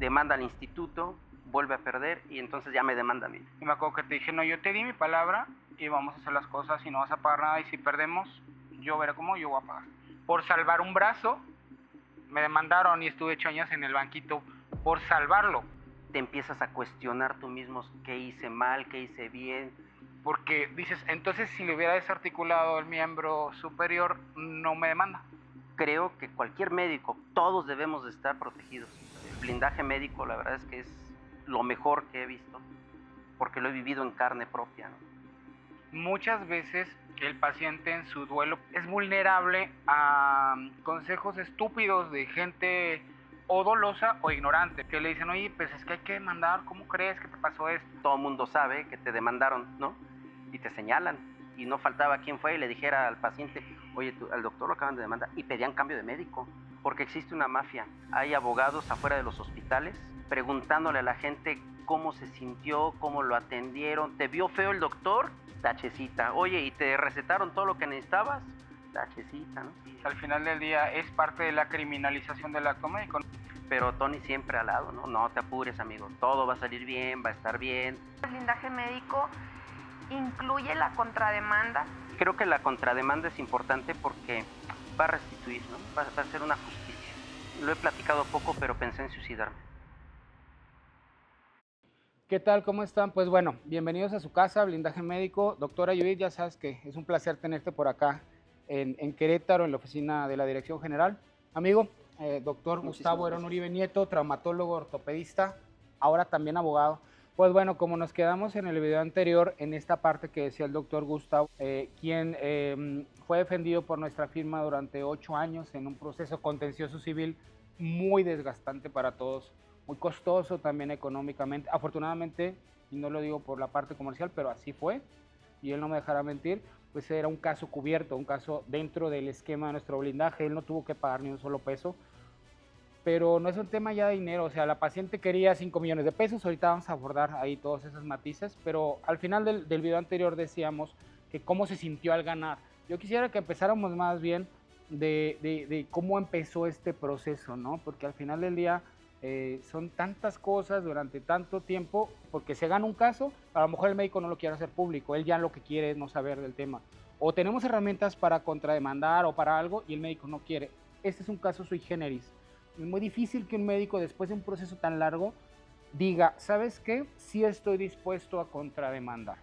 demanda al instituto, vuelve a perder y entonces ya me demanda a mí. Y me acuerdo que te dije, no, yo te di mi palabra y vamos a hacer las cosas y no vas a pagar nada y si perdemos, yo veré cómo yo voy a pagar. Por salvar un brazo, me demandaron y estuve 8 años en el banquito por salvarlo. Te empiezas a cuestionar tú mismo qué hice mal, qué hice bien. Porque dices, entonces si le hubiera desarticulado el miembro superior, no me demanda. Creo que cualquier médico, todos debemos de estar protegidos. El blindaje médico, la verdad es que es lo mejor que he visto, porque lo he vivido en carne propia, ¿no? Muchas veces el paciente en su duelo es vulnerable a consejos estúpidos de gente o dolosa o ignorante, que le dicen, oye, pues es que hay que demandar, ¿cómo crees que te pasó esto? Todo el mundo sabe que te demandaron, ¿no? Y te señalan. Y no faltaba quien fue y le dijera al paciente, oye, al doctor lo acaban de demandar, y pedían cambio de médico, porque existe una mafia. Hay abogados afuera de los hospitales preguntándole a la gente cómo se sintió, cómo lo atendieron. ¿Te vio feo el doctor? Tachecita. Oye, ¿y te recetaron todo lo que necesitabas? Tachecita, ¿no? Al final del día es parte de la criminalización del acto médico. Pero Tony siempre al lado, ¿no? No te apures, amigo. Todo va a salir bien, va a estar bien. El blindaje médico incluye la contrademanda. Creo que la contrademanda es importante porque va a restituir, ¿no? Va a ser una justicia. Lo he platicado poco, pero pensé en suicidarme. ¿Qué tal? ¿Cómo están? Pues bueno, bienvenidos a su casa, Blindaje Médico. Doctora Judith, ya sabes que es un placer tenerte por acá en Querétaro, en la oficina de la Dirección General. Amigo, doctor Gustavo Herón Uribe Nieto, traumatólogo, ortopedista, ahora también abogado. Pues bueno, como nos quedamos en el video anterior, en esta parte que decía el doctor Gustavo, quien fue defendido por nuestra firma durante 8 años en un proceso contencioso civil muy desgastante para todos, muy costoso también económicamente. Afortunadamente, y no lo digo por la parte comercial, pero así fue, y él no me dejará mentir, pues era un caso cubierto, un caso dentro del esquema de nuestro blindaje. Él no tuvo que pagar ni un solo peso, pero no es un tema ya de dinero. O sea, la paciente quería 5 millones de pesos, ahorita vamos a abordar ahí todos esos matices, pero al final del video anterior decíamos que cómo se sintió al ganar. Yo quisiera que empezáramos más bien de cómo empezó este proceso, ¿no? Porque al final del día son tantas cosas durante tanto tiempo, porque se gana un caso, a lo mejor el médico no lo quiere hacer público, él ya lo que quiere es no saber del tema, o tenemos herramientas para contrademandar o para algo y el médico no quiere. Este es un caso sui generis. Es muy difícil que un médico después de un proceso tan largo diga, ¿sabes qué? Sí estoy dispuesto a contrademandar.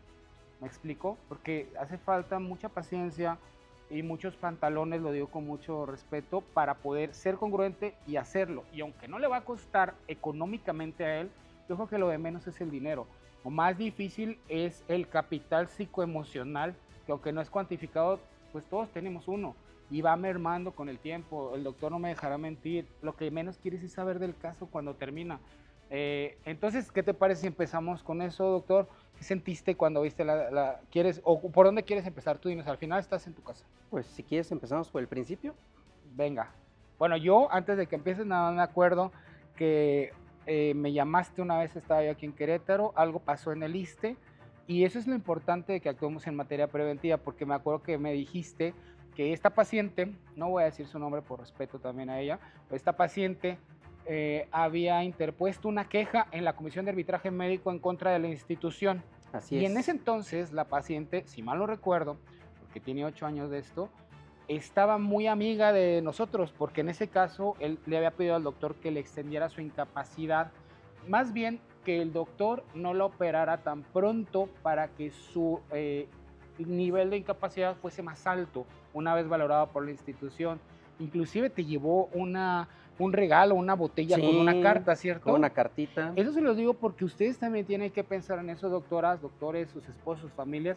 ¿Me explico? Porque hace falta mucha paciencia y muchos pantalones, lo digo con mucho respeto, para poder ser congruente y hacerlo. Y aunque no le va a costar económicamente a él, yo creo que lo de menos es el dinero. Lo más difícil es el capital psicoemocional, que aunque no es cuantificado, pues todos tenemos uno y va mermando con el tiempo. El doctor no me dejará mentir, lo que menos quieres es saber del caso cuando termina. Entonces, ¿qué te parece si empezamos con eso, doctor? ¿Qué sentiste cuando viste quieres, o por dónde quieres empezar? Tú dinos, al final estás en tu casa. Pues si quieres empezamos por el principio. Venga. Bueno, yo antes de que empieces, nada más me acuerdo que me llamaste una vez, estaba yo aquí en Querétaro, algo pasó en el ISSSTE, y eso es lo importante de que actuemos en materia preventiva, porque me acuerdo que me dijiste que esta paciente, no voy a decir su nombre por respeto también a ella, pero esta paciente había interpuesto una queja en la Comisión de Arbitraje Médico en contra de la institución. Así es. Y en ese entonces la paciente, si mal no recuerdo, porque tiene 8 años de esto, estaba muy amiga de nosotros, porque en ese caso él le había pedido al doctor que le extendiera su incapacidad, más bien que el doctor no la operara tan pronto para que su nivel de incapacidad fuese más alto una vez valorado por la institución. Inclusive te llevó un regalo, una botella, sí, con una carta, ¿cierto? Con una cartita. Eso se los digo porque ustedes también tienen que pensar en eso, doctoras, doctores, sus esposos, sus familias.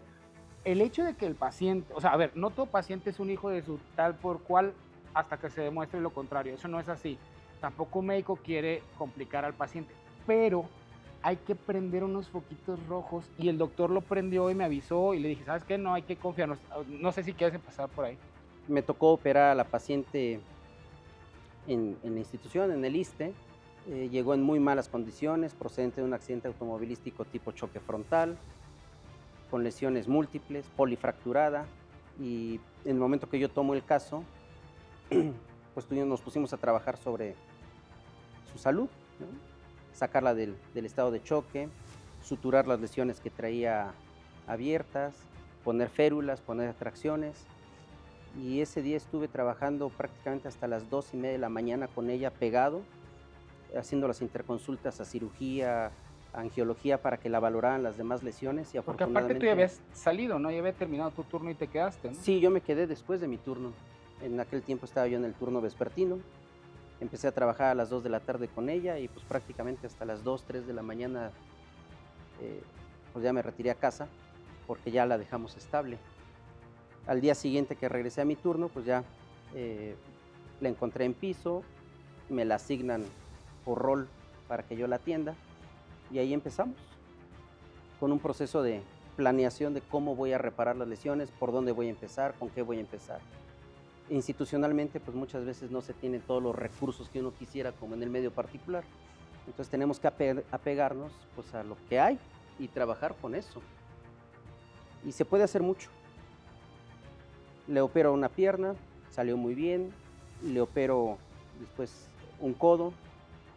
El hecho de que el paciente, o sea, a ver, no todo paciente es un hijo de su tal por cual hasta que se demuestre lo contrario. Eso no es así. Tampoco un médico quiere complicar al paciente, pero hay que prender unos foquitos rojos, y el doctor lo prendió y me avisó y le dije, ¿sabes qué? No hay que confiar. No sé si quieres empezar por ahí. Me tocó operar a la paciente en la institución, en el ISSSTE. Llegó en muy malas condiciones, procedente de un accidente automovilístico tipo choque frontal, con lesiones múltiples, polifracturada, y en el momento que yo tomo el caso, pues nos pusimos a trabajar sobre su salud, ¿no? sacarla del estado de choque, suturar las lesiones que traía abiertas, poner férulas, poner atracciones. Y ese día estuve trabajando prácticamente hasta las 2:30 de la mañana con ella pegado, haciendo las interconsultas a cirugía, a angiología para que la valoraran las demás lesiones. Y Porque aparte tú ya habías salido, ¿no? Ya había terminado tu turno y te quedaste, ¿no? Sí, yo me quedé después de mi turno. En aquel tiempo estaba yo en el turno vespertino. Empecé a trabajar a las 2 de la tarde con ella y pues prácticamente hasta las 2, 3 de la mañana pues ya me retiré a casa porque ya la dejamos estable. Al día siguiente que regresé a mi turno, pues ya la encontré en piso, me la asignan por rol para que yo la atienda y ahí empezamos con un proceso de planeación de cómo voy a reparar las lesiones, por dónde voy a empezar, con qué voy a empezar. Institucionalmente, pues muchas veces no se tienen todos los recursos que uno quisiera como en el medio particular. Entonces tenemos que apegarnos pues, a lo que hay y trabajar con eso. Y se puede hacer mucho. Le opero una pierna, salió muy bien. Le opero después un codo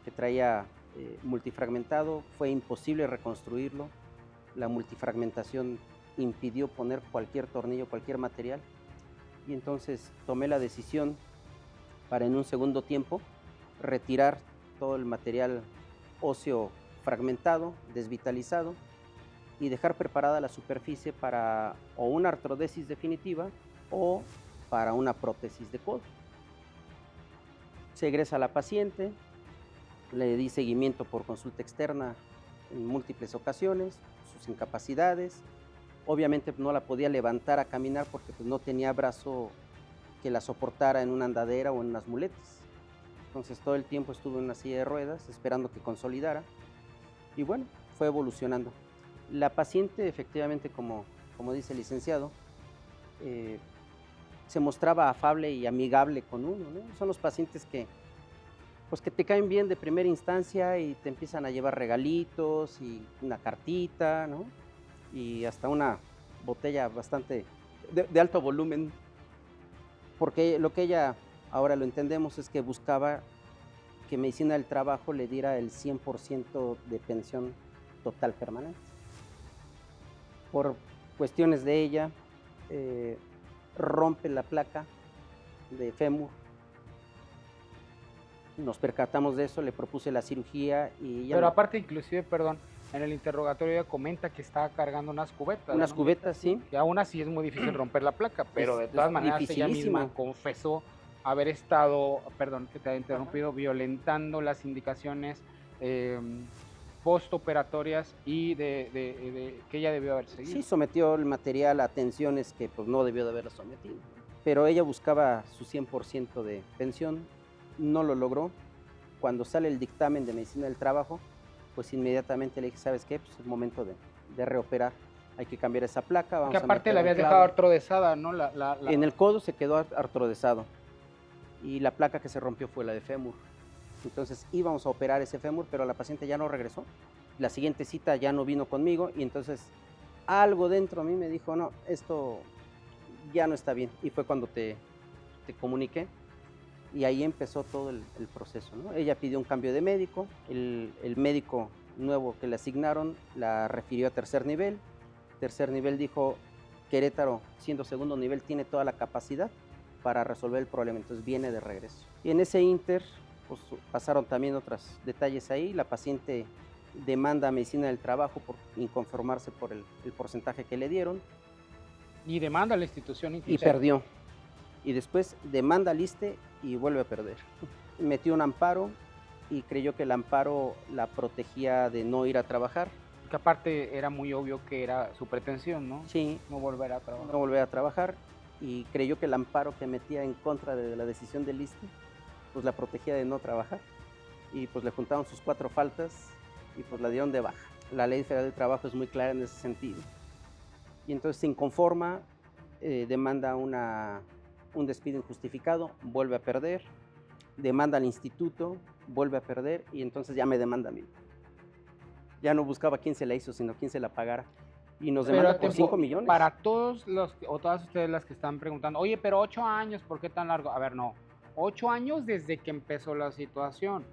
que traía multifragmentado. Fue imposible reconstruirlo. La multifragmentación impidió poner cualquier tornillo, cualquier material. Y entonces tomé la decisión para en un segundo tiempo retirar todo el material óseo fragmentado, desvitalizado y dejar preparada la superficie para o una artrodesis definitiva o para una prótesis de codo. Se egresa la paciente, le di seguimiento por consulta externa en múltiples ocasiones, sus incapacidades. Obviamente no la podía levantar a caminar porque pues, no tenía brazo que la soportara en una andadera o en unas muletas. Entonces todo el tiempo estuve en una silla de ruedas esperando que consolidara y bueno, fue evolucionando. La paciente efectivamente, como dice el licenciado, se mostraba afable y amigable con uno, ¿no? Son los pacientes que te caen bien de primera instancia y te empiezan a llevar regalitos y una cartita, ¿no? Y hasta una botella bastante de alto volumen, porque lo que ella, ahora lo entendemos, es que buscaba que Medicina del Trabajo le diera el 100% de pensión total permanente. Por cuestiones de ella, rompe la placa de fémur. Nos percatamos de eso, le propuse la cirugía y ella... Pero aparte, inclusive, perdón, en el interrogatorio ella comenta que estaba cargando unas cubetas. Unas ¿no? cubetas, sí. Que aún así es muy difícil romper la placa, pero de todas maneras ella misma confesó haber estado, perdón que te haya interrumpido, violentando las indicaciones postoperatorias y de que ella debió haber seguido. Sí, sometió el material a tensiones que pues, no debió de haberla sometido. Pero ella buscaba su 100% de pensión, no lo logró. Cuando sale el dictamen de Medicina del Trabajo, pues inmediatamente le dije, ¿sabes qué? Pues es momento de reoperar. Hay que cambiar esa placa. Vamos que aparte la habías dejado artrodesada, ¿no? En el codo se quedó artrodesado y la placa que se rompió fue la de fémur. Entonces íbamos a operar ese fémur, pero la paciente ya no regresó. La siguiente cita ya no vino conmigo y entonces algo dentro de mí me dijo, no, esto ya no está bien. Y fue cuando te comuniqué y ahí empezó todo el proceso, ¿no? Ella pidió un cambio de médico, el médico nuevo que le asignaron la refirió a tercer nivel. Tercer nivel dijo, Querétaro, siendo segundo nivel, tiene toda la capacidad para resolver el problema, entonces viene de regreso. Y en ese inter, pues pasaron también otros detalles ahí, la paciente demanda a Medicina del Trabajo por inconformarse por el porcentaje que le dieron. Y demanda a la institución inclusive. Y perdió. Y después demanda al ISSSTE y vuelve a perder. Metió un amparo y creyó que el amparo la protegía de no ir a trabajar. Que aparte era muy obvio que era su pretensión, ¿no? Sí. No volver a trabajar. No volver a trabajar y creyó que el amparo que metía en contra de la decisión del ISSSTE pues la protegía de no trabajar. Y pues le juntaron sus 4 faltas y pues la dieron de baja. La Ley Federal del Trabajo es muy clara en ese sentido. Y entonces se inconforma, demanda un despido injustificado, vuelve a perder, demanda al instituto, vuelve a perder y entonces ya me demanda a mí. Ya no buscaba quién se la hizo, sino quién se la pagara. Y nos demanda por 5 millones. Para todos o todas ustedes las que están preguntando, oye, pero 8 años, ¿por qué tan largo? A ver, no, 8 años desde que empezó la situación.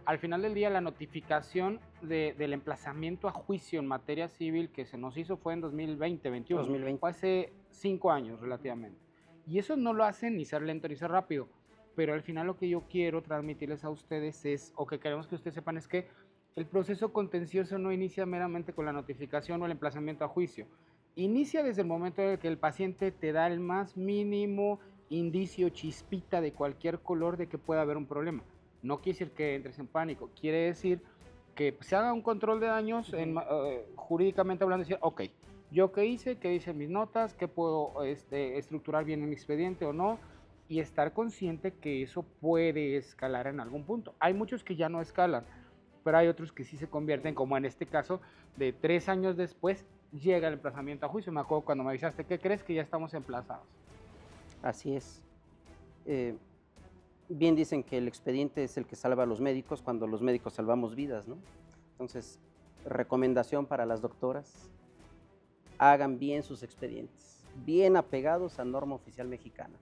al final del día la notificación del emplazamiento a juicio en materia civil que se nos hizo fue en 2020-21, 2020. fue hace 5 años relativamente. Y eso no lo hacen ni ser lento ni ser rápido, pero al final lo que yo quiero transmitirles a ustedes es, o que queremos que ustedes sepan, es que el proceso contencioso no inicia meramente con la notificación o el emplazamiento a juicio. Inicia desde el momento en el que el paciente te da el más mínimo indicio, chispita de cualquier color de que pueda haber un problema. No quiere decir que entres en pánico, quiere decir que se haga un control de daños jurídicamente hablando, decir, ok, yo qué hice, qué dicen mis notas, qué puedo estructurar bien en mi expediente o no, y estar consciente que eso puede escalar en algún punto. Hay muchos que ya no escalan, pero hay otros que sí se convierten, como en este caso, de 3 años después llega el emplazamiento a juicio. Me acuerdo cuando me avisaste, ¿qué crees? Que ya estamos emplazados. Así es. Bien dicen que el expediente es el que salva a los médicos cuando los médicos salvamos vidas, ¿no? Entonces, recomendación para las doctoras, hagan bien sus expedientes, bien apegados a norma oficial mexicana.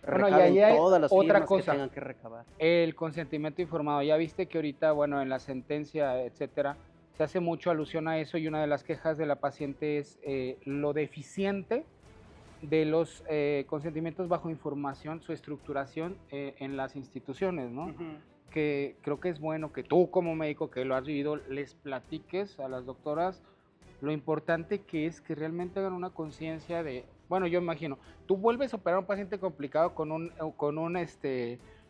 Bueno, y Recaben ahí hay todas las otra firmas cosa. que tengan que recabar. El consentimiento informado. Ya viste que ahorita, bueno, en la sentencia, etcétera, se hace mucho alusión a eso y una de las quejas de la paciente es lo deficiente de los consentimientos bajo información, su estructuración en las instituciones, ¿no? Que creo que es bueno que tú como médico que lo has vivido les platiques a las doctoras lo importante que es que realmente hagan una conciencia de, bueno, yo imagino, tú vuelves a operar a un paciente complicado con un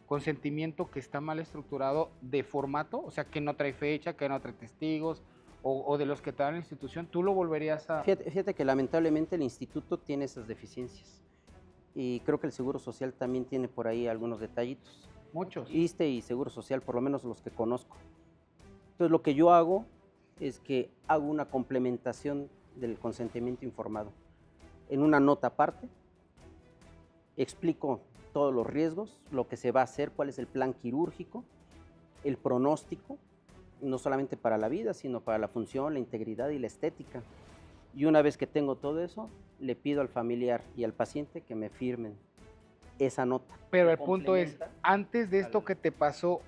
consentimiento que está mal estructurado de formato, o sea, que no trae fecha, que no trae testigos, o de los que te dan la institución, tú lo volverías a... Fíjate que lamentablemente el instituto tiene esas deficiencias y creo que el Seguro Social también tiene por ahí algunos detallitos. Muchos. ISSSTE y Seguro Social, por lo menos los que conozco. Entonces lo que yo hago es que hago una complementación del consentimiento informado. En una nota aparte, explico todos los riesgos, lo que se va a hacer, cuál es el plan quirúrgico, el pronóstico, no solamente para la vida, sino para la función, la integridad y la estética. Y una vez que tengo todo eso, le pido al familiar y al paciente que me firmen esa nota. Pero el punto es, antes de esto que te pasó,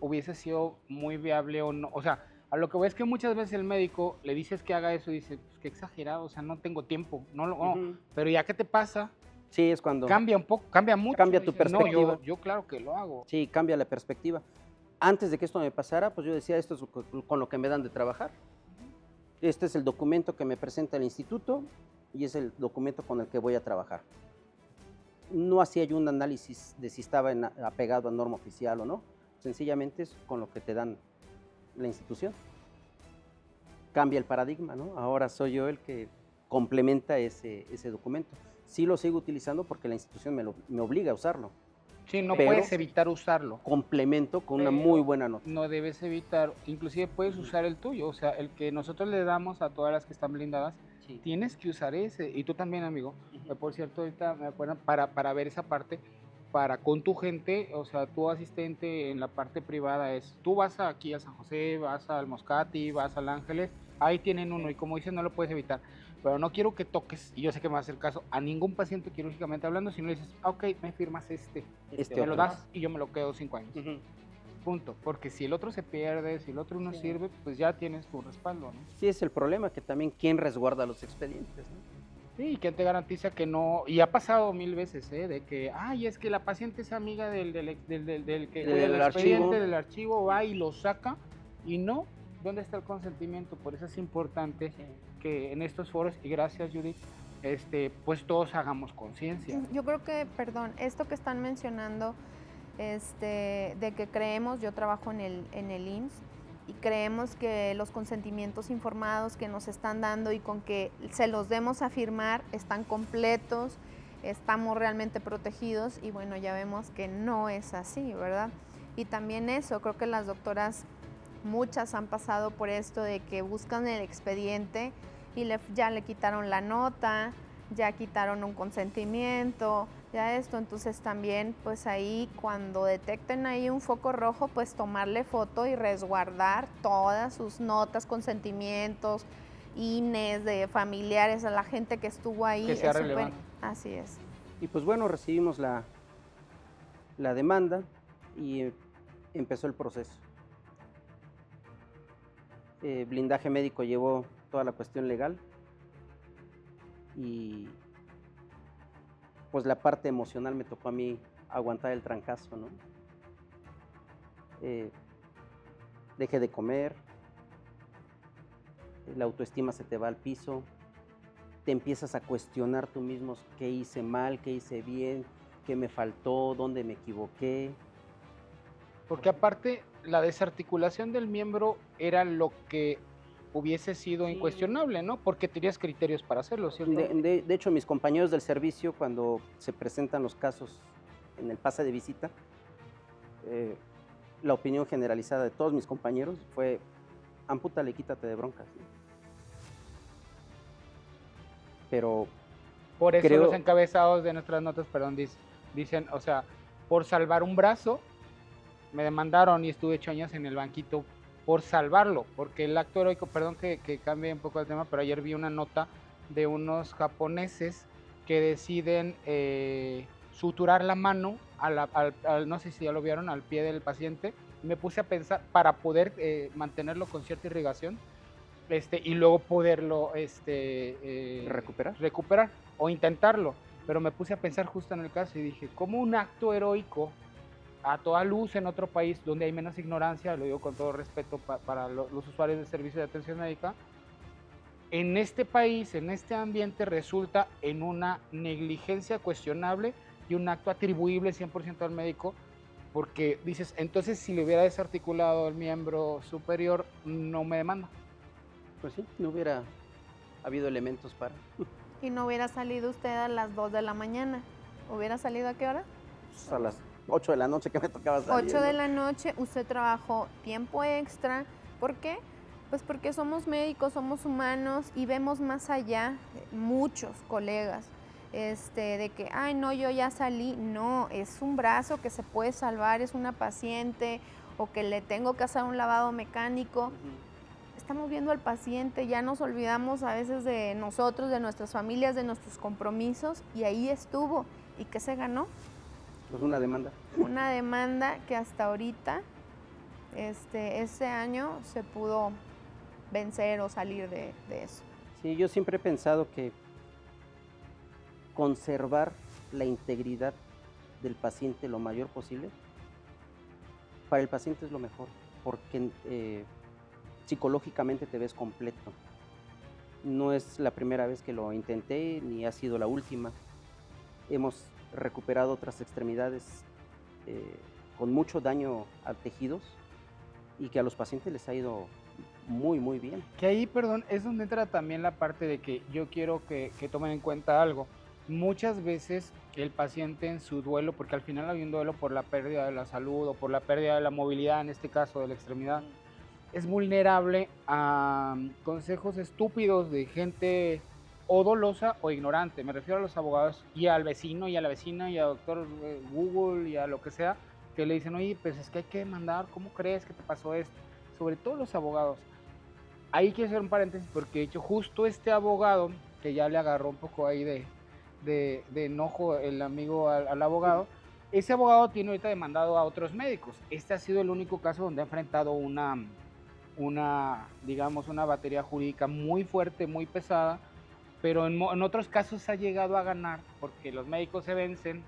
¿hubiese sido muy viable o no? O sea, a lo que voy es que muchas veces el médico le dices que haga eso y dice, pues qué exagerado, o sea, no tengo tiempo, no. Pero ya que te pasa, sí, es cuando cambia un poco, cambia mucho. Cambia tu dices, perspectiva. No, yo claro que lo hago. Sí, cambia la perspectiva. Antes de que esto me pasara, pues yo decía, esto es con lo que me dan de trabajar. Este es el documento que me presenta el instituto y es el documento con el que voy a trabajar. No hacía yo un análisis de si estaba apegado a norma oficial o no. Sencillamente es con lo que te dan la institución. Cambia el paradigma, ¿no? Ahora soy yo el que complementa ese documento. Sí lo sigo utilizando porque la institución me obliga a usarlo. Sí, no pero puedes evitar usarlo. Complemento con una muy buena nota. No debes evitar, inclusive puedes usar el tuyo, o sea, el que nosotros le damos a todas las que están blindadas, Sí. tienes que usar ese, y tú también, amigo. Por cierto, ahorita me acuerdo, para ver esa parte, para con tu gente, o sea, tu asistente en la parte privada es, tú vas aquí a San José, vas al Moscati, vas al Ángeles, ahí tienen uno, y como dices, no lo puedes evitar. Pero no quiero que toques, y yo sé que me va a hacer caso, a ningún paciente quirúrgicamente hablando, si no le dices, ok, me firmas me lo das y yo me lo quedo 5 años. Punto. Porque si el otro se pierde, si el otro no sirve, pues ya tienes tu respaldo, ¿no? Sí, es el problema, que también quién resguarda los expedientes, ¿no? Sí, y quién te garantiza que no, y ha pasado 1000 veces, de que, ay, es que la paciente es amiga del expediente, del archivo, va y lo saca, y no, ¿dónde está el consentimiento? Por eso es importante que en estos foros, y gracias Judith, pues todos hagamos conciencia. Yo creo que, perdón, esto que están mencionando, de que creemos, yo trabajo en el IMSS, y creemos que los consentimientos informados que nos están dando y con que se los demos a firmar están completos, estamos realmente protegidos, y bueno, ya vemos que no es así, ¿verdad? Y también eso, creo que las doctoras, muchas han pasado por esto de que buscan el expediente y ya le quitaron la nota, ya quitaron un consentimiento, ya esto, entonces también pues ahí cuando detecten ahí un foco rojo, pues tomarle foto y resguardar todas sus notas, consentimientos, INES de familiares, a la gente que estuvo ahí. Que sea relevante. Así es. Y pues bueno, recibimos la demanda y empezó el proceso. Blindaje médico llevó toda la cuestión legal y pues la parte emocional me tocó a mí aguantar el trancazo, ¿no? Dejé de comer, la autoestima se te va al piso, te empiezas a cuestionar tú mismo qué hice mal, qué hice bien, qué me faltó, dónde me equivoqué. Porque aparte, la desarticulación del miembro era lo que hubiese sido incuestionable, ¿no? Porque tenías criterios para hacerlo, ¿cierto? De hecho, mis compañeros del servicio, cuando se presentan los casos en el pase de visita, la opinión generalizada de todos mis compañeros fue, ampútale, quítate de broncas, ¿no? Pero Por eso creo- los encabezados de nuestras notas, perdón, dicen, o sea, por salvar un brazo, me demandaron y estuve 8 años en el banquito por salvarlo, porque el acto heroico, perdón que cambie un poco el tema, pero ayer vi una nota de unos japoneses que deciden suturar la mano no sé si ya lo vieron, al pie del paciente. Me puse a pensar para poder mantenerlo con cierta irrigación y luego poderlo recuperar o intentarlo. Pero me puse a pensar justo en el caso y dije, ¿cómo un acto heroico a toda luz en otro país donde hay menos ignorancia, lo digo con todo respeto para los usuarios del servicio de atención médica, en este país, en este ambiente, resulta en una negligencia cuestionable y un acto atribuible 100% al médico? Porque dices, entonces si le hubiera desarticulado el miembro superior, no me demanda. pues sí, no hubiera habido elementos para. Y no hubiera salido usted a las 2 de la mañana. ¿Hubiera salido a qué hora? Pues, a las 8 de la noche que me tocaba salir. 8 de ¿no? la noche, usted trabajó tiempo extra. ¿Por qué? Pues porque somos médicos, somos humanos y vemos más allá, muchos colegas, de que, ay, no, yo ya salí. No, es un brazo que se puede salvar, es una paciente o que le tengo que hacer un lavado mecánico. Estamos viendo al paciente, ya nos olvidamos a veces de nosotros, de nuestras familias, de nuestros compromisos, y ahí estuvo. ¿Y qué se ganó? Pues una demanda. Una demanda que hasta ahorita, este año, se pudo vencer o salir de eso. Sí, yo siempre he pensado que conservar la integridad del paciente lo mayor posible, para el paciente es lo mejor, porque psicológicamente te ves completo. No es la primera vez que lo intenté, ni ha sido la última. Hemos recuperado otras extremidades con mucho daño a tejidos y que a los pacientes les ha ido muy, muy bien. Que ahí, perdón, es donde entra también la parte de que yo quiero que tomen en cuenta algo. Muchas veces el paciente en su duelo, porque al final hay un duelo por la pérdida de la salud o por la pérdida de la movilidad, en este caso de la extremidad, es vulnerable a consejos estúpidos de gente o dolosa o ignorante. Me refiero a los abogados y al vecino y a la vecina y a doctor Google y a lo que sea, que le dicen, oye, pues es que hay que demandar, ¿cómo crees que te pasó esto? Sobre todo los abogados. Ahí quiero hacer un paréntesis porque de hecho justo este abogado, que ya le agarró un poco ahí de enojo el amigo al abogado, ese abogado tiene ahorita demandado a otros médicos. Este ha sido el único caso donde ha enfrentado una batería jurídica muy fuerte, muy pesada, pero en otros casos ha llegado a ganar porque los médicos se vencen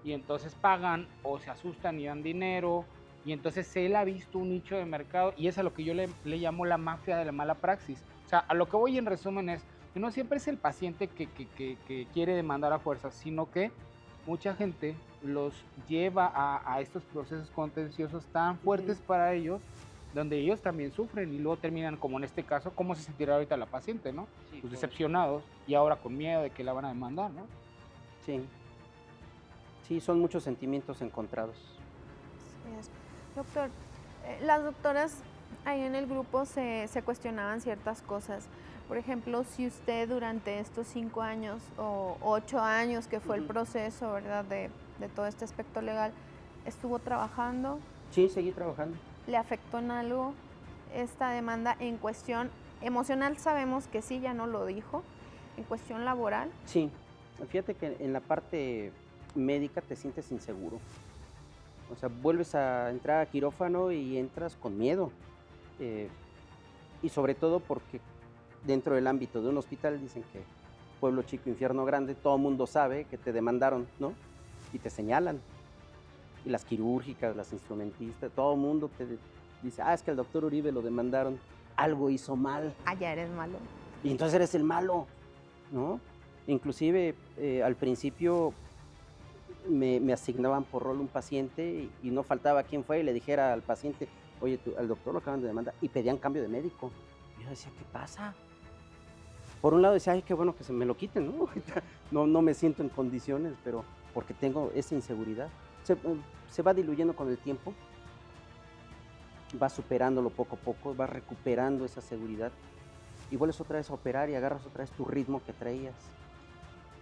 y entonces pagan o se asustan y dan dinero, y entonces él ha visto un nicho de mercado y es a lo que yo le llamo la mafia de la mala praxis. O sea, a lo que voy en resumen es que no siempre es el paciente que quiere demandar a fuerzas, sino que mucha gente los lleva a estos procesos contenciosos tan fuertes para ellos, donde ellos también sufren y luego terminan, como en este caso, ¿cómo se sentirá ahorita la paciente, no? Sí, Pues decepcionados y ahora con miedo de que la van a demandar, ¿no? Sí. Sí, son muchos sentimientos encontrados. Así es. Doctor, las doctoras ahí en el grupo se cuestionaban ciertas cosas. Por ejemplo, si usted durante estos 5 años o 8 años que fue el proceso, ¿verdad?, de todo este aspecto legal, estuvo trabajando. Sí, seguí trabajando. ¿Le afectó en algo esta demanda en cuestión emocional? Sabemos que sí, ya no lo dijo. ¿En cuestión laboral? Sí, fíjate que en la parte médica te sientes inseguro. O sea, vuelves a entrar a quirófano y entras con miedo. Y sobre todo porque dentro del ámbito de un hospital dicen que pueblo chico, infierno grande, todo el mundo sabe que te demandaron, ¿no? Y te señalan. Y las quirúrgicas, las instrumentistas, todo el mundo te dice, es que al doctor Uribe lo demandaron, algo hizo mal. Ya eres malo. Y entonces eres el malo, ¿no? Inclusive al principio me asignaban por rol un paciente y no faltaba quien fue y le dijera al paciente, oye, al doctor lo acaban de demandar, y pedían cambio de médico. Y yo decía, ¿qué pasa? Por un lado decía, ay, qué bueno que se me lo quiten, ¿no? No me siento en condiciones, pero porque tengo esa inseguridad. Se va diluyendo con el tiempo, vas superándolo poco a poco, vas recuperando esa seguridad y vuelves otra vez a operar y agarras otra vez tu ritmo que traías,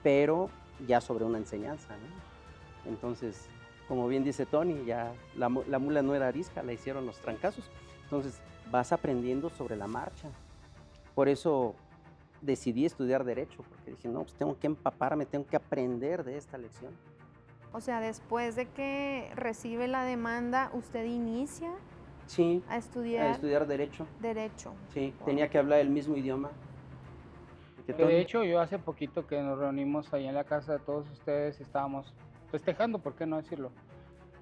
pero ya sobre una enseñanza, ¿no? Entonces, como bien dice Tony, ya la mula no era arisca, la hicieron los trancazos. Entonces, vas aprendiendo sobre la marcha. Por eso decidí estudiar Derecho, porque dije, no, pues tengo que empaparme, tengo que aprender de esta lección. O sea, después de que recibe la demanda, ¿usted inicia Sí, a a estudiar estudiar Derecho. Derecho? Sí, Wow. tenía que hablar el mismo idioma. Que de hecho, yo hace poquito que nos reunimos ahí en la casa de todos ustedes, estábamos festejando, ¿por qué no decirlo?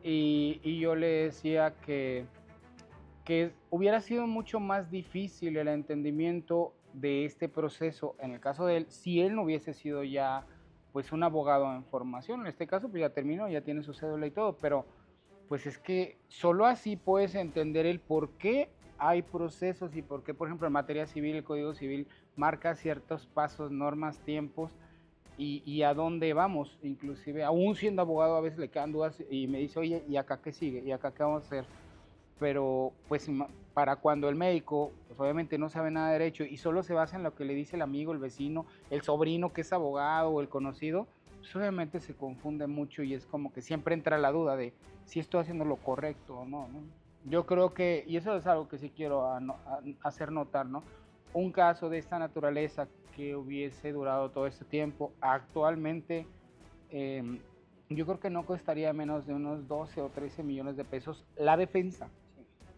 Y yo le decía que hubiera sido mucho más difícil el entendimiento de este proceso, en el caso de él, si él no hubiese sido ya pues un abogado en formación. En este caso pues ya terminó, ya tiene su cédula y todo, pero pues es que solo así puedes entender el por qué hay procesos y por qué, por ejemplo, en materia civil, el Código Civil marca ciertos pasos, normas, tiempos y a dónde vamos. Inclusive, aún siendo abogado, a veces le quedan dudas y me dice, oye, ¿y acá qué sigue? ¿Y acá qué vamos a hacer? Pero pues para cuando el médico, pues obviamente no sabe nada de derecho y solo se basa en lo que le dice el amigo, el vecino, el sobrino que es abogado o el conocido, pues obviamente se confunde mucho y es como que siempre entra la duda de si estoy haciendo lo correcto o no, ¿no? Yo creo que, y eso es algo que sí quiero hacer notar, ¿no? Un caso de esta naturaleza que hubiese durado todo este tiempo, actualmente yo creo que no costaría menos de unos 12 o 13 millones de pesos la defensa,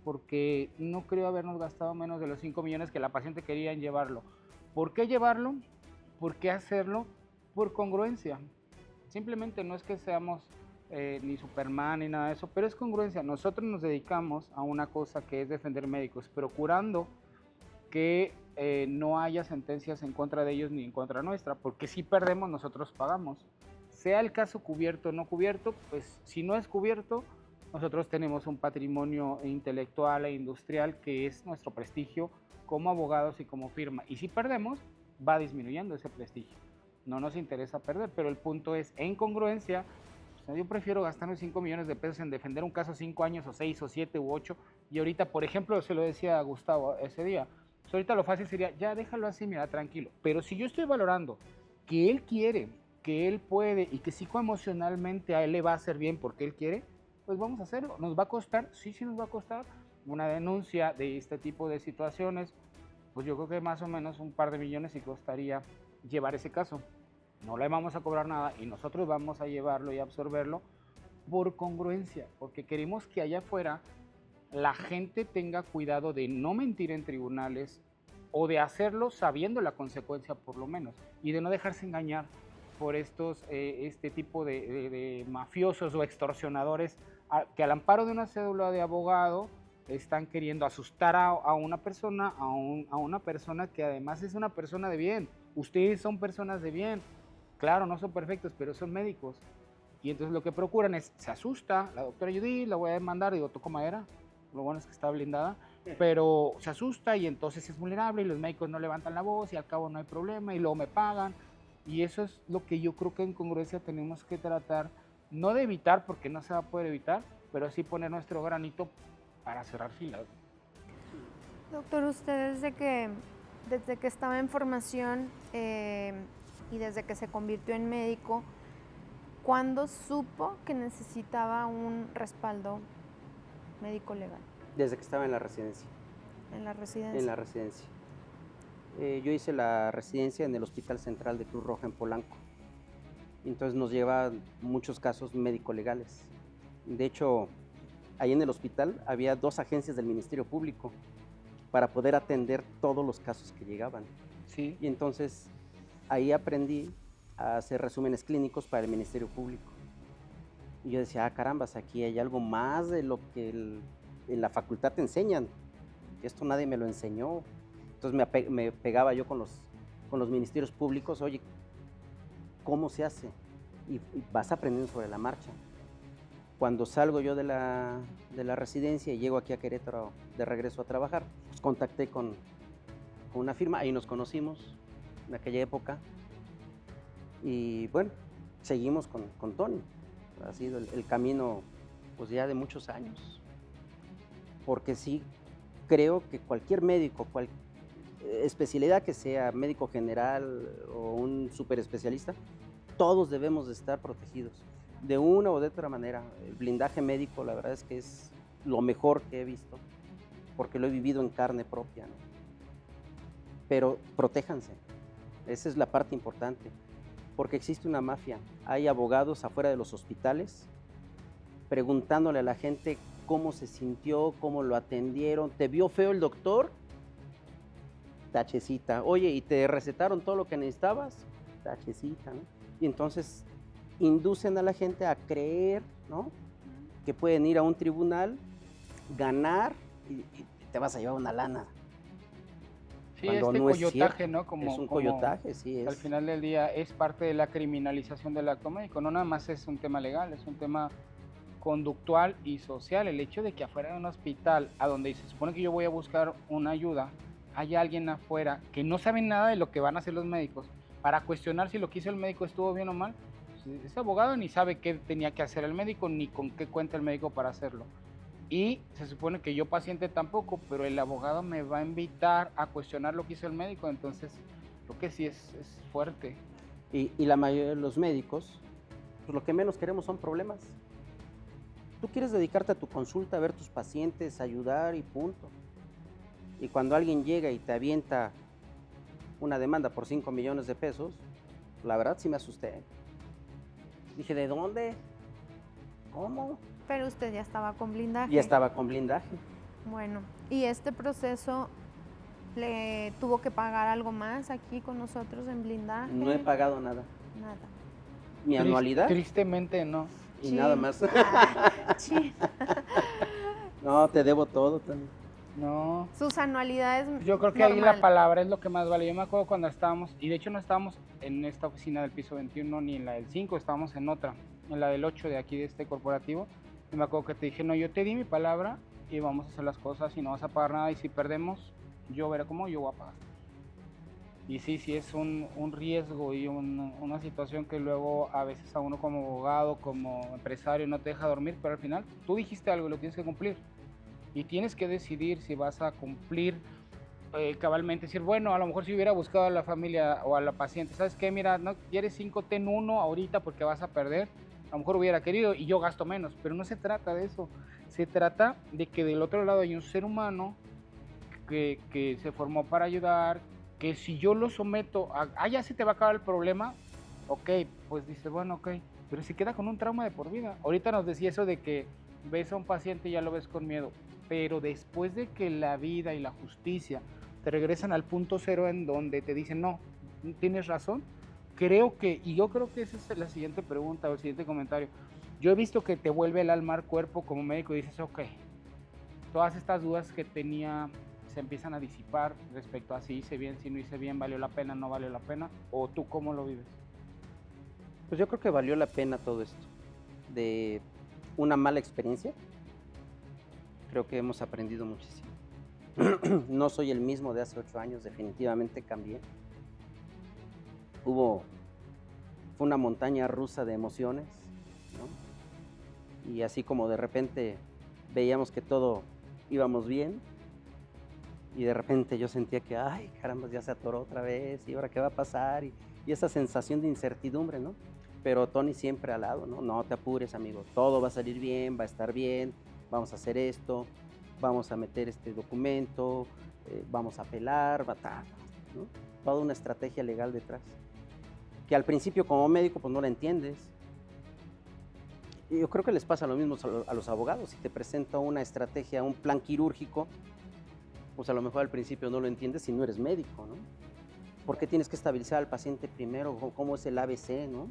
porque no creo habernos gastado menos de los 5 millones que la paciente quería en llevarlo. ¿Por qué llevarlo? ¿Por qué hacerlo? Por congruencia. Simplemente no es que seamos ni Superman ni nada de eso, pero es congruencia. Nosotros nos dedicamos a una cosa que es defender médicos, procurando que no haya sentencias en contra de ellos ni en contra nuestra, porque si perdemos nosotros pagamos. Sea el caso cubierto o no cubierto, pues si no es cubierto, nosotros tenemos un patrimonio intelectual e industrial que es nuestro prestigio como abogados y como firma. Y si perdemos, va disminuyendo ese prestigio. No nos interesa perder, pero el punto es, en congruencia, o sea, yo prefiero gastarme 5 millones de pesos en defender un caso 5 años o 6 o 7 u 8. Y ahorita, por ejemplo, se lo decía a Gustavo ese día, pues ahorita lo fácil sería, ya déjalo así, mira, tranquilo. Pero si yo estoy valorando que él quiere, que él puede y que psicoemocionalmente a él le va a hacer bien porque él quiere, pues vamos a hacerlo. ¿Nos va a costar? Sí, sí nos va a costar una denuncia de este tipo de situaciones. Pues yo creo que más o menos un par de millones sí costaría llevar ese caso. No le vamos a cobrar nada y nosotros vamos a llevarlo y absorberlo por congruencia, porque queremos que allá afuera la gente tenga cuidado de no mentir en tribunales o de hacerlo sabiendo la consecuencia por lo menos y de no dejarse engañar por este tipo de mafiosos o extorsionadores que al amparo de una cédula de abogado están queriendo asustar a una persona, a una persona que además es una persona de bien. Ustedes son personas de bien, claro, no son perfectos, pero son médicos. Y entonces lo que procuran es, se asusta, la doctora Judith, la voy a demandar, digo, toco madera, lo bueno es que está blindada, pero se asusta y entonces es vulnerable y los médicos no levantan la voz y al cabo no hay problema y luego me pagan. Y eso es lo que yo creo que en congruencia tenemos que tratar, no de evitar, porque no se va a poder evitar, pero sí poner nuestro granito para cerrar filas. Doctor, usted desde que estaba en formación y desde que se convirtió en médico, ¿cuándo supo que necesitaba un respaldo médico legal? Desde que estaba en la residencia. En la residencia. En la residencia. Yo hice la residencia en el Hospital Central de Cruz Roja en Polanco. Entonces nos lleva muchos casos médico-legales. De hecho, ahí en el hospital había 2 agencias del Ministerio Público para poder atender todos los casos que llegaban. Sí. Y entonces ahí aprendí a hacer resúmenes clínicos para el Ministerio Público. Y yo decía, carambas, aquí hay algo más de lo que en la facultad te enseñan. Esto nadie me lo enseñó. Entonces me pegaba yo con los ministerios públicos, oye, ¿cómo se hace? Y vas aprendiendo sobre la marcha. Cuando salgo yo de la residencia y llego aquí a Querétaro de regreso a trabajar, pues contacté con una firma, ahí nos conocimos en aquella época. Y bueno, seguimos con Tony. Ha sido el camino pues ya de muchos años. Porque sí, creo que cualquier médico, especialidad que sea, médico general o un superespecialista, todos debemos de estar protegidos de una o de otra manera. El blindaje médico, la verdad es que es lo mejor que he visto, porque lo he vivido en carne propia, ¿no? Pero protéjanse, esa es la parte importante, porque existe una mafia. Hay abogados afuera de los hospitales preguntándole a la gente cómo se sintió, cómo lo atendieron. ¿Te vio feo el doctor? Tachecita. Oye, ¿y te recetaron todo lo que necesitabas? Tachecita, ¿no? Y entonces inducen a la gente a creer, ¿no?, que pueden ir a un tribunal, ganar y te vas a llevar una lana. Sí, Cuando este no es coyotaje, cierto. ¿no? Como, Es un como coyotaje, sí es. al final del día es parte de la criminalización del acto médico. No nada más es un tema legal, es un tema conductual y social. El hecho de que afuera de un hospital, a donde se supone que yo voy a buscar una ayuda, hay alguien afuera que no sabe nada de lo que van a hacer los médicos para cuestionar si lo que hizo el médico estuvo bien o mal. Pues ese abogado ni sabe qué tenía que hacer el médico, ni con qué cuenta el médico para hacerlo. Y se supone que yo paciente tampoco, pero el abogado me va a invitar a cuestionar lo que hizo el médico. Entonces, creo que sí es fuerte. Y la mayoría de los médicos, pues lo que menos queremos son problemas. Tú quieres dedicarte a tu consulta, a ver tus pacientes, ayudar y punto. Y cuando alguien llega y te avienta una demanda por 5 millones de pesos, la verdad sí me asusté. Dije, ¿de dónde? ¿Cómo? Pero usted ya estaba con blindaje. Ya estaba con blindaje. Bueno, ¿y este proceso le tuvo que pagar algo más aquí con nosotros en blindaje? No he pagado nada. Nada. Mi anualidad Tristemente no. y Sí. nada más. Sí. No, te debo todo, Tony. No. Sus anualidades. Yo creo que ahí la normal. palabra es lo que más vale. Yo me acuerdo cuando estábamos, y de hecho no estábamos en esta oficina del piso 21 ni en la del 5, estábamos en otra, en la del 8 de aquí de este corporativo. Y me acuerdo que te dije, no, yo te di mi palabra y vamos a hacer las cosas y no vas a pagar nada, y si perdemos, yo veré cómo, yo voy a pagar. Y sí es un riesgo y una situación que luego a veces a uno como abogado, como empresario no te deja dormir, pero al final tú dijiste algo y lo tienes que cumplir. Y tienes que decidir si vas a cumplir cabalmente, decir, bueno, a lo mejor si hubiera buscado a la familia o a la paciente, ¿sabes qué? Mira, no quieres 5, ten 1 ahorita porque vas a perder. A lo mejor hubiera querido y yo gasto menos, pero no se trata de eso. Se trata de que del otro lado hay un ser humano que se formó para ayudar, que si yo lo someto a, ya se te va a acabar el problema, ok, pues dice, bueno, ok, pero se queda con un trauma de por vida. Ahorita nos decía eso de que ves a un paciente y ya lo ves con miedo, pero después de que la vida y la justicia te regresan al punto cero en donde te dicen, no, tienes razón, creo que, y yo creo que esa es la siguiente pregunta o el siguiente comentario, yo he visto que te vuelve el alma al cuerpo como médico y dices, ok, todas estas dudas que tenía se empiezan a disipar respecto a si hice bien, si no hice bien, valió la pena, no valió la pena, o tú cómo lo vives. Pues yo creo que valió la pena todo esto. De una mala experiencia, creo que hemos aprendido muchísimo. No soy el mismo de hace 8 años, definitivamente cambié. Fue una montaña rusa de emociones, ¿no? Y así como de repente veíamos que todo íbamos bien, y de repente yo sentía que, ay, caramba, ya se atoró otra vez, y ahora qué va a pasar, y esa sensación de incertidumbre, ¿no? Pero Tony siempre al lado, ¿no? No te apures, amigo, todo va a salir bien, va a estar bien, vamos a hacer esto, vamos a meter este documento, vamos a apelar, ¿no? Toda una estrategia legal detrás, que al principio como médico pues no la entiendes, yo creo que les pasa lo mismo a los abogados. Si te presenta una estrategia, un plan quirúrgico, pues a lo mejor al principio no lo entiendes si no eres médico, ¿no? ¿Por qué tienes que estabilizar al paciente primero? ¿Cómo es el ABC, no?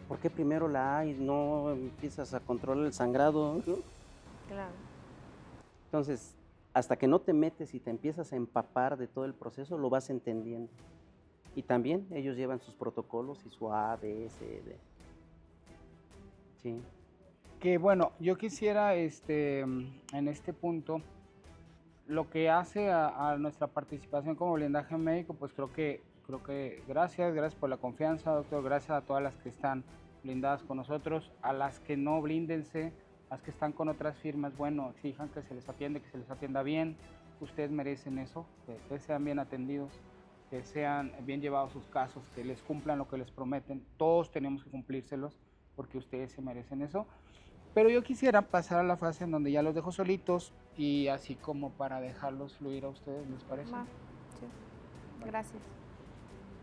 ¿Por qué primero la A y no empiezas a controlar el sangrado, ¿no? Claro. Entonces, hasta que no te metes y te empiezas a empapar de todo el proceso, lo vas entendiendo. Y también ellos llevan sus protocolos y su A, B, C, D. Sí. Que bueno, yo quisiera en este punto, lo que hace a nuestra participación como blindaje médico, pues creo que gracias por la confianza, doctor, gracias a todas las que están blindadas con nosotros, a las que no, blíndense, las que están con otras firmas, bueno, exijan que se les atiende, que se les atienda bien, ustedes merecen eso, que sean bien atendidos, que sean bien llevados sus casos, que les cumplan lo que les prometen, todos tenemos que cumplírselos porque ustedes se merecen eso. Pero yo quisiera pasar a la fase en donde ya los dejo solitos y así como para dejarlos fluir a ustedes, ¿les parece? Va, sí. Gracias.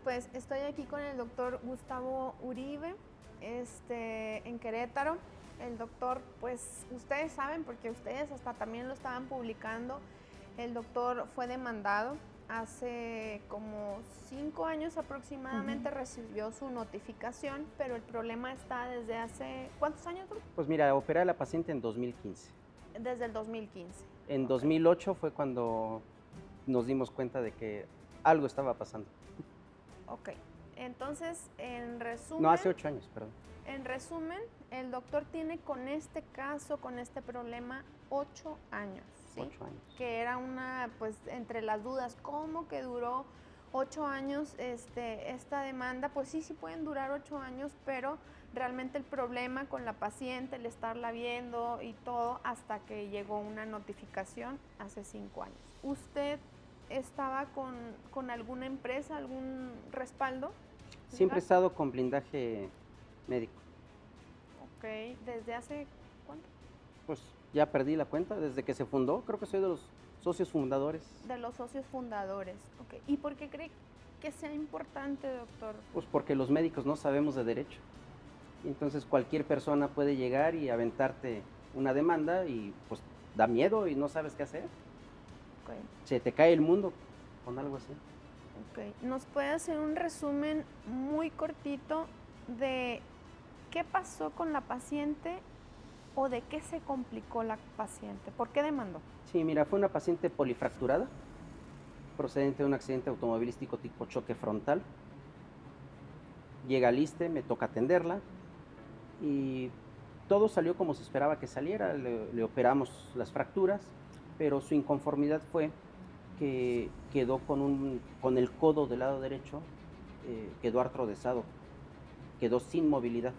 Pues estoy aquí con el doctor Gustavo Uribe, en Querétaro. El doctor, pues ustedes saben, porque ustedes hasta también lo estaban publicando, el doctor fue demandado. Hace como 5 años aproximadamente recibió su notificación, pero el problema está desde hace, ¿cuántos años? Pues mira, operé a la paciente en 2015. Desde el 2015. En 2008 fue cuando nos dimos cuenta de que algo estaba pasando. Ok, entonces en resumen... No, hace 8 años, perdón. En resumen, el doctor tiene con este caso, con este problema, 8 años. ¿sí? 8 años. Que era una, pues, entre las dudas, ¿cómo que duró 8 años esta demanda? Pues sí pueden durar 8 años, pero realmente el problema con la paciente, el estarla viendo y todo, hasta que llegó una notificación hace 5 años. ¿Usted estaba con alguna empresa, algún respaldo? Siempre he estado con blindaje médico. Ok, ¿desde hace cuánto? Pues ya perdí la cuenta desde que se fundó, creo que soy de los socios fundadores. De los socios fundadores, ok. ¿Y por qué cree que sea importante, doctor? Pues porque los médicos no sabemos de derecho. Entonces cualquier persona puede llegar y aventarte una demanda y pues da miedo y no sabes qué hacer. Okay. Se te cae el mundo con algo así. Okay. ¿Nos puede hacer un resumen muy cortito de qué pasó con la paciente o de qué se complicó la paciente? ¿Por qué demandó? Sí, mira, fue una paciente polifracturada, procedente de un accidente automovilístico tipo choque frontal. Llega al ISSSTE, me toca atenderla y todo salió como se esperaba que saliera. Le operamos las fracturas, pero su inconformidad fue que quedó con el codo del lado derecho, quedó artrodesado, quedó sin movilidad.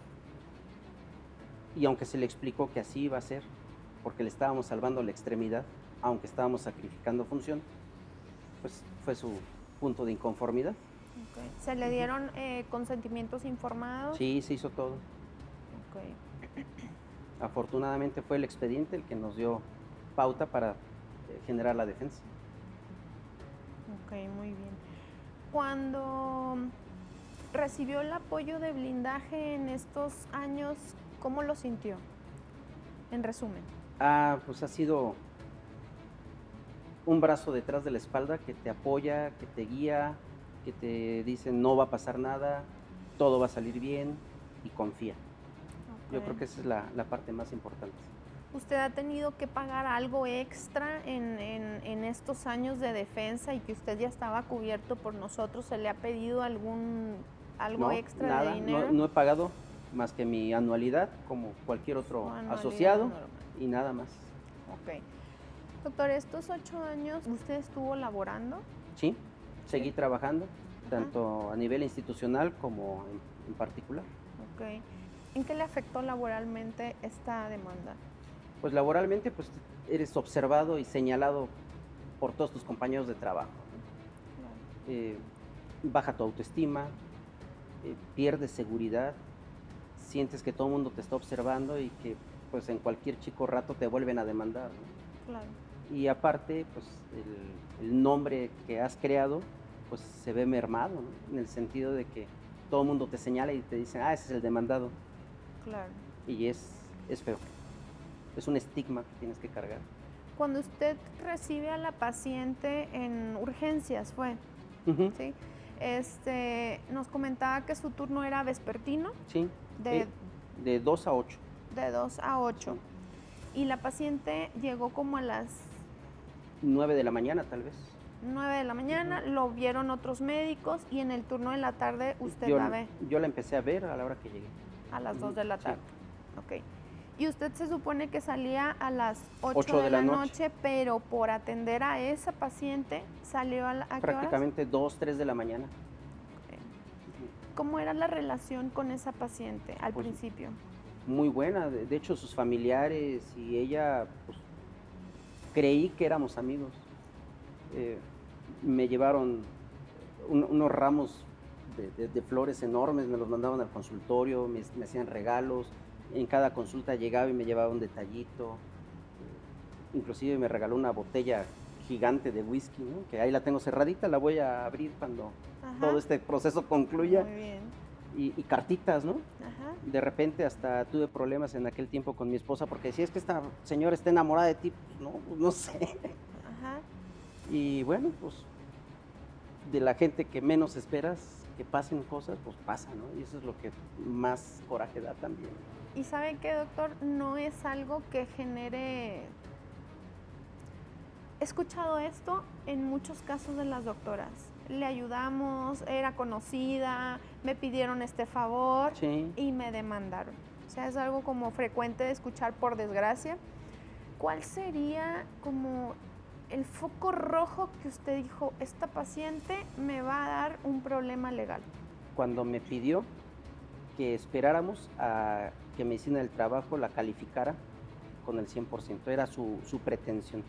Y aunque se le explicó que así iba a ser, porque le estábamos salvando la extremidad, aunque estábamos sacrificando función, pues fue su punto de inconformidad. Okay. ¿Se le dieron consentimientos informados? Sí, se hizo todo. Okay. Afortunadamente fue el expediente el que nos dio pauta para generar la defensa. Ok, muy bien. Cuando recibió el apoyo de blindaje en estos años, ¿cómo lo sintió? En resumen. Pues ha sido un brazo detrás de la espalda que te apoya, que te guía, que te dice no va a pasar nada, todo va a salir bien y confía. Okay. Yo creo que esa es la parte más importante. ¿Usted ha tenido que pagar algo extra en estos años de defensa y que usted ya estaba cubierto por nosotros? ¿Se le ha pedido algo extra nada, de dinero? No he pagado más que mi anualidad, como cualquier otro asociado, normal. Y nada más. Ok. Doctor, estos 8 años, ¿usted estuvo laborando? Sí, seguí trabajando, tanto a nivel institucional como en particular. Ok. ¿En qué le afectó laboralmente esta demanda? Pues laboralmente, pues eres observado y señalado por todos tus compañeros de trabajo. Claro. Baja tu autoestima, pierdes seguridad, sientes que todo el mundo te está observando y que pues en cualquier chico rato te vuelven a demandar, ¿no? Claro. Y aparte, pues el nombre que has creado, pues se ve mermado, ¿no? En el sentido de que todo el mundo te señala y te dice, ese es el demandado. Claro. y es feo. Es un estigma que tienes que cargar. Cuando usted recibe a la paciente en urgencias, fue, Ujú. ¿sí? Nos comentaba que su turno era vespertino, Sí, de, de 2 a 8. de 2 a 8. Y la paciente llegó como a las 9 de la mañana tal vez. 9 de la mañana, lo vieron otros médicos y en el turno de la tarde usted yo, la ve yo la empecé a ver a la hora que llegué. a las 2 de la Sí. tarde. Ok. Y usted se supone que salía a las 8 8 de la noche, pero por atender a esa paciente salió ¿a qué horas? Prácticamente 2, 3 de la mañana. ¿Cómo era la relación con esa paciente al Pues, principio? Muy buena, de hecho sus familiares y ella, pues, creí que éramos amigos. Me llevaron unos ramos de flores enormes, me los mandaban al consultorio, me hacían regalos, en cada consulta llegaba y me llevaba un detallito, inclusive me regaló una botella gigante de whisky, ¿no? Que ahí la tengo cerradita, la voy a abrir cuando Ajá. todo este proceso concluya, Muy bien. y cartitas, ¿no? Ajá. De repente hasta tuve problemas en aquel tiempo con mi esposa porque decía, es que esta señora está enamorada de ti, pues no sé. Ajá. Y bueno, pues de la gente que menos esperas que pasen cosas, pues pasa, ¿no? Y eso es lo que más coraje da también. Y ¿sabe qué, doctor? No es algo que genere... He escuchado esto en muchos casos de las doctoras. Le ayudamos, era conocida, me pidieron este favor Sí. y me demandaron. O sea, es algo como frecuente de escuchar, por desgracia. ¿Cuál sería como el foco rojo que usted dijo, esta paciente me va a dar un problema legal? Cuando me pidió que esperáramos a que Medicina del Trabajo la calificara con el 100%, era su pretensión.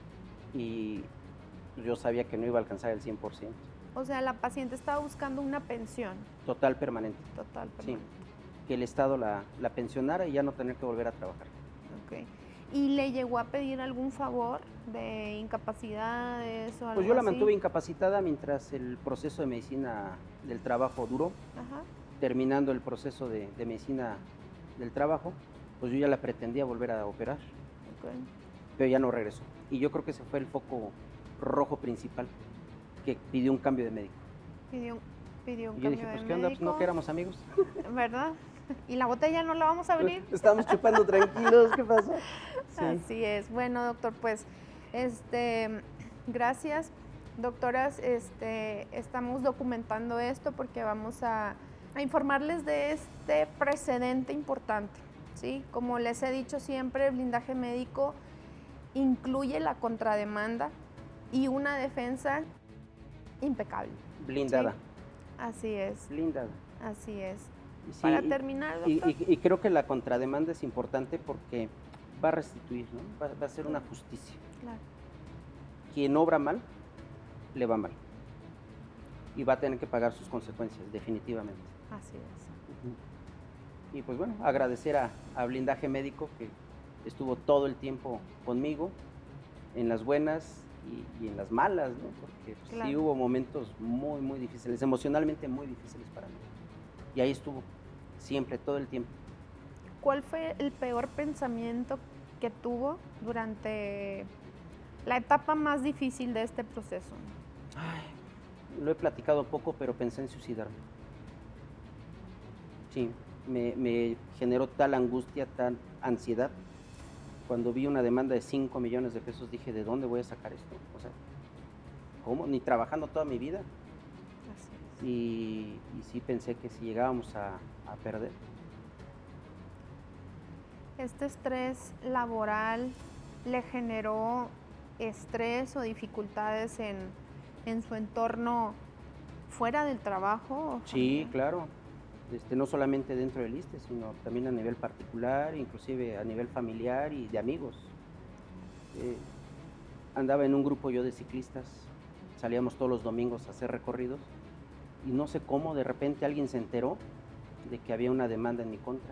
Y yo sabía que no iba a alcanzar el 100%. O sea, la paciente estaba buscando una pensión Total permanente. total. Sí. Permanente. Que el Estado la pensionara y ya no tener que volver a trabajar. Ok. ¿Y le llegó a pedir algún favor de incapacidades o algo Pues yo la así? mantuve incapacitada mientras el proceso de Medicina del Trabajo duró. Ajá. Terminando el proceso de Medicina del Trabajo, pues yo ya la pretendía volver a operar, Ok. pero ya no regresó. Y yo creo que ese fue el foco rojo principal, que pidió un cambio de médico. Pidió un Y yo cambio dije, pues de ¿qué onda? Pues no médico, que éramos amigos. ¿verdad? ¿Y la botella no la vamos a abrir? Estábamos chupando tranquilos, ¿qué pasó? Sí. Así es. Bueno, doctor, pues, gracias. Doctoras, estamos documentando esto porque vamos a informarles de este precedente importante, ¿sí? Como les he dicho siempre, el blindaje médico incluye la contrademanda y una defensa impecable. Blindada, Sí. Así es, blindada. así es. Y sí, Para terminar, doctor. y creo que la contrademanda es importante porque va a restituir, ¿no? Va a ser una justicia. Claro. Quien obra mal, le va mal. Y va a tener que pagar sus consecuencias, definitivamente. Así es. Y pues bueno, agradecer a Blindaje Médico que estuvo todo el tiempo conmigo, en las buenas y en las malas, ¿no? Porque sí Claro. hubo momentos muy, muy difíciles, emocionalmente muy difíciles para mí. Y ahí estuvo, siempre, todo el tiempo. ¿Cuál fue el peor pensamiento que tuvo durante la etapa más difícil de este proceso? Ay, lo he platicado poco, pero pensé en suicidarme. Sí, me generó tal angustia, tal ansiedad. Cuando vi una demanda de 5 millones de pesos, dije, ¿de dónde voy a sacar esto? O sea, ¿cómo? Ni trabajando toda mi vida. Así es. Y sí pensé que si llegábamos a perder. ¿Este estrés laboral le generó estrés o dificultades en su entorno fuera del trabajo? Sí, claro. No solamente dentro del ISSSTE, sino también a nivel particular, inclusive a nivel familiar y de amigos. Andaba en un grupo yo de ciclistas, salíamos todos los domingos a hacer recorridos y no sé cómo de repente alguien se enteró de que había una demanda en mi contra,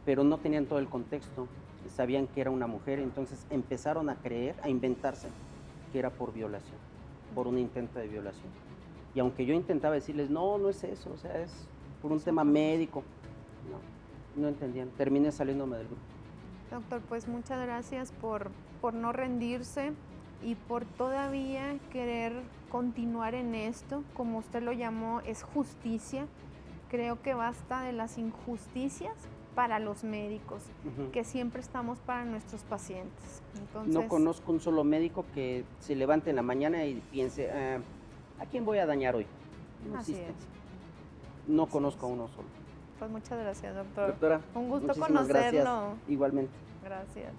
pero no tenían todo el contexto, sabían que era una mujer, entonces empezaron a creer, a inventarse que era por violación, por un intento de violación. Y aunque yo intentaba decirles, no, no es eso, o sea, es por un tema médico, no entendían. Terminé saliéndome del grupo. Doctor, pues muchas gracias por no rendirse y por todavía querer continuar en esto, como usted lo llamó, es justicia. Creo que basta de las injusticias para los médicos, que siempre estamos para nuestros pacientes. Entonces, no conozco un solo médico que se levante en la mañana y piense, ¿a quién voy a dañar hoy? No así existe. es. No Así conozco a es. uno solo. Pues muchas gracias, doctor. Doctora, Un gusto muchísimas gracias. conocerlo. Igualmente. Gracias.